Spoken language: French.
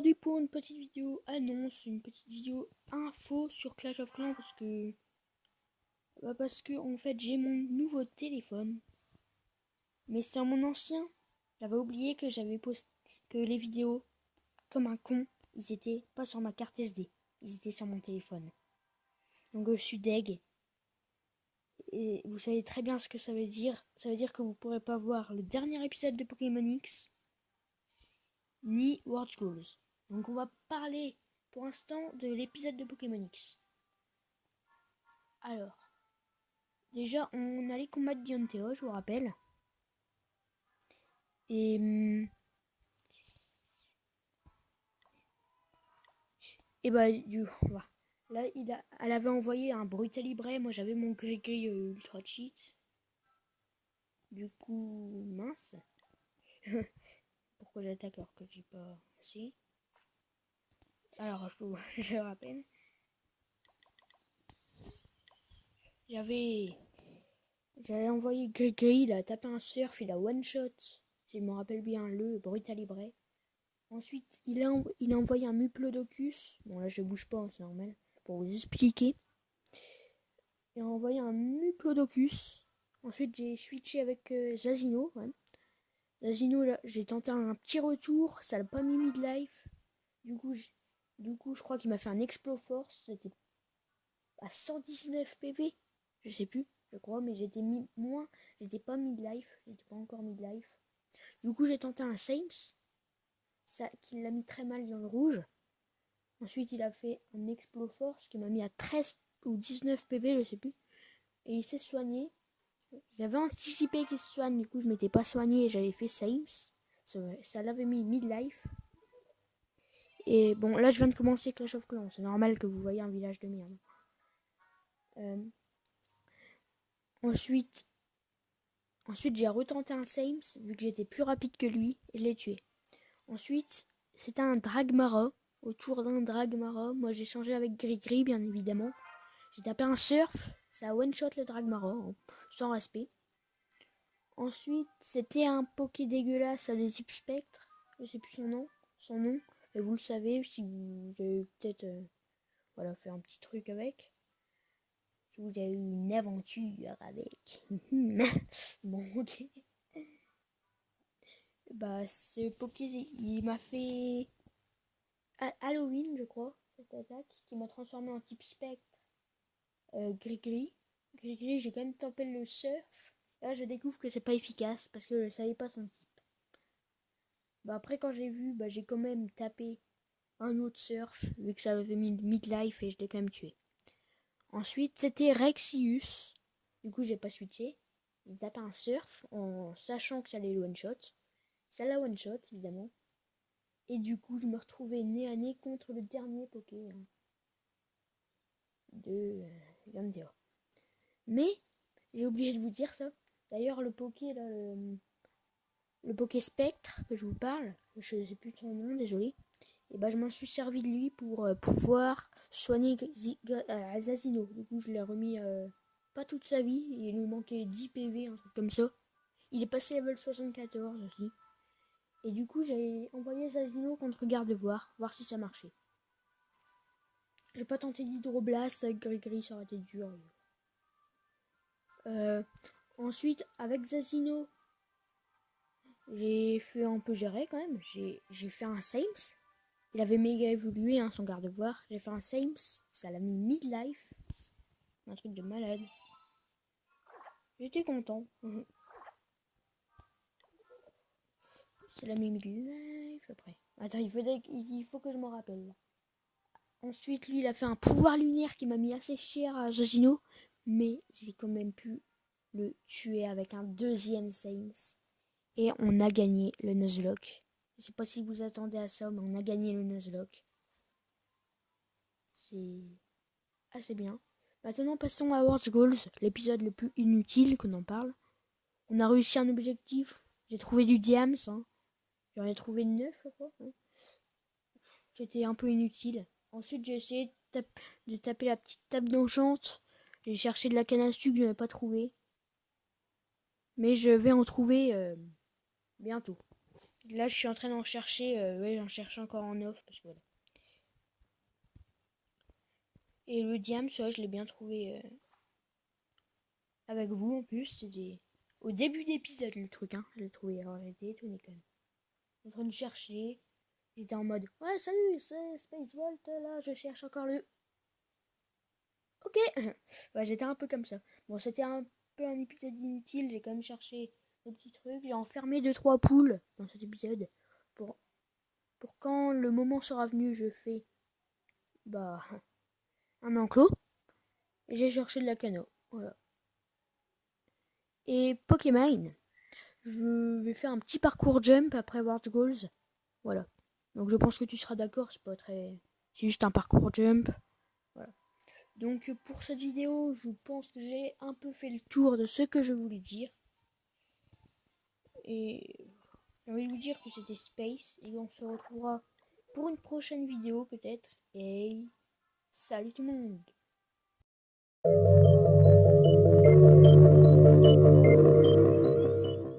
aujourd'hui pour une petite vidéo annonce, une petite vidéo info sur Clash of Clans parce que en fait j'ai mon nouveau téléphone, mais c'est mon ancien. J'avais oublié que j'avais posté que les vidéos comme un con, ils étaient pas sur ma carte SD, ils étaient sur mon téléphone. Donc je suis deg. Et vous savez très bien ce que ça veut dire. Ça veut dire que vous pourrez pas voir le dernier épisode de Pokémon X ni World Goals. Donc on va parler pour l'instant de l'épisode de Pokémon X. Alors, déjà on allait combattre Dianteo, je vous rappelle. Et bah là elle avait envoyé un Brutalibré, moi j'avais mon Gris Ultra Cheat. Du coup, mince. Pourquoi j'attaque alors que j'ai pas assez. Alors je rappelle. J'avais envoyé Gris, il a tapé un surf, il a one shot, si je me rappelle bien, le Brutalibré. Ensuite, il a envoyé un Muplodocus. Bon, là, je bouge pas, hein, c'est normal. Pour vous expliquer. Il a envoyé un Muplodocus. Ensuite, j'ai switché avec Zazino. Ouais. Zazino, là, j'ai tenté un petit retour. Ça l'a pas mis mid-life. Du coup, je crois qu'il m'a fait un Exploforce. C'était à 119 PV. Je sais plus, je crois, mais j'étais moins. J'étais pas mid-life. J'étais pas encore mid-life. Du coup, j'ai tenté un Sames. Ça, qui l'a mis très mal dans le rouge. Ensuite, il a fait un Exploforce qui m'a mis à 13 ou 19 PV, je sais plus. Et il s'est soigné. J'avais anticipé qu'il se soigne, du coup, je m'étais pas soigné et j'avais fait Sames. Ça l'avait mis mid-life. Et bon, là, je viens de commencer Clash of Clans. C'est normal que vous voyez un village de merde. Ensuite, j'ai retenté un Sames, vu que j'étais plus rapide que lui, et je l'ai tué. Ensuite, c'était un Dragmara. Autour d'un Dragmara, moi j'ai changé avec Gris, bien évidemment. J'ai tapé un surf, ça a one shot le Dragmara, hein, sans respect. Ensuite, c'était un Poké dégueulasse à des types spectre. Je sais plus son nom. Mais vous le savez, si vous avez peut-être fait un petit truc avec. Si vous avez eu une aventure avec. Bon, ok. Bah, ce Poké, il m'a fait Halloween, je crois, cette attaque, qui m'a transformé en type spectre. Gris. J'ai quand même tenté le surf. Là, je découvre que c'est pas efficace parce que je savais pas son type. Bah, après, quand j'ai vu, j'ai quand même tapé un autre surf, vu que ça avait mis mid-life et je l'ai quand même tué. Ensuite, c'était Rexius. Du coup, j'ai pas switché. J'ai tapé un surf en sachant que ça allait le one-shot. Ça l'a one-shot, évidemment. Et du coup, je me retrouvais nez à nez contre le dernier Poké de Yandere. Mais, j'ai oublié de vous dire ça. D'ailleurs, le Poké, là, le Poké Spectre que je vous parle, je sais plus son nom, désolé. Et je m'en suis servi de lui pour pouvoir soigner Zazino. Du coup, je l'ai remis pas toute sa vie. Il lui manquait 10 PV, un truc comme ça. Il est passé level 74 aussi. Et du coup, j'ai envoyé Zazino contre Gardevoir, voir si ça marchait. J'ai pas tenté d'hydroblast avec Gris, ça aurait été dur. Ensuite, avec Zazino, j'ai fait un peu gérer quand même. J'ai fait un Sames. Il avait méga évolué, hein, son garde-voir. J'ai fait un Sames, ça l'a mis mid-life. Un truc de malade. J'étais content. Ça l'a mis mid-life après. Attends, il faut que je m'en rappelle. Ensuite, lui, il a fait un pouvoir lunaire qui m'a mis assez cher à Jagino. Mais j'ai quand même pu le tuer avec un deuxième Sames. Et on a gagné le Nuzlocke. Je sais pas si vous attendez à ça, mais on a gagné le Nuzlocke. C'est assez bien. Maintenant, passons à World Goals, l'épisode le plus inutile qu'on en parle. On a réussi un objectif. J'ai trouvé du diams. Hein. J'en ai trouvé 9, je crois. Hein. J'étais un peu inutile. Ensuite, j'ai essayé de taper la petite table d'enchante. J'ai cherché de la canne à sucre que je n'avais pas trouvé. Mais je vais en trouver bientôt. Là, je suis en train d'en chercher. Ouais, j'en cherche encore en off. Parce que voilà. Et le diam, ça, je l'ai bien trouvé avec vous en plus. C'était au début d'épisode le truc. Hein. Je l'ai trouvé. Alors, j'ai été étonné quand même. En train de chercher. J'étais en mode ouais, salut, c'est Space Vault. Là, je cherche encore le. Ok. Ouais, j'étais un peu comme ça. Bon, c'était un peu un épisode inutile. J'ai quand même cherché des petits trucs. J'ai enfermé 2-3 poules dans cet épisode. Pour, pour quand le moment sera venu, je fais bah un enclos. Et j'ai cherché de la cano. Voilà. Et Pokémon, je vais faire un petit parcours jump après World Goals. Voilà. Donc je pense que tu seras d'accord, c'est pas très. C'est juste un parcours jump. Voilà. Donc pour cette vidéo, je pense que j'ai un peu fait le tour de ce que je voulais dire. Et j'ai envie de vous dire que c'était Space. Et on se retrouvera pour une prochaine vidéo peut-être. Et salut tout le monde!